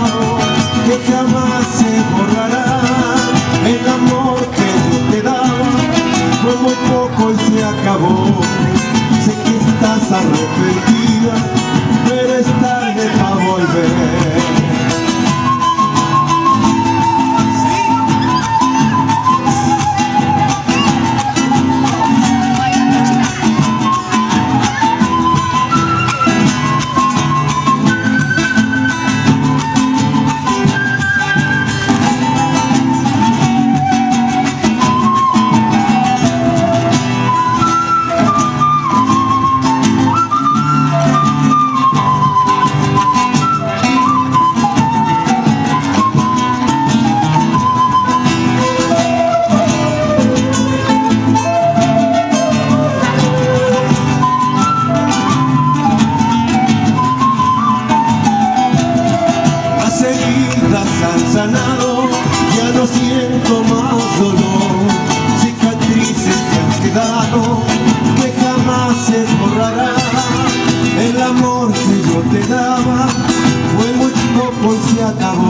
dado, que jamás se borrará. El amor que yo te daba fue muy poco y se acabó. Sé que estás arrepentida, pero es tarde para volver. Han sanado, ya no siento más dolor. Cicatrices que han quedado, que jamás se borrará. El amor que yo te daba fue muy poco y se acabó.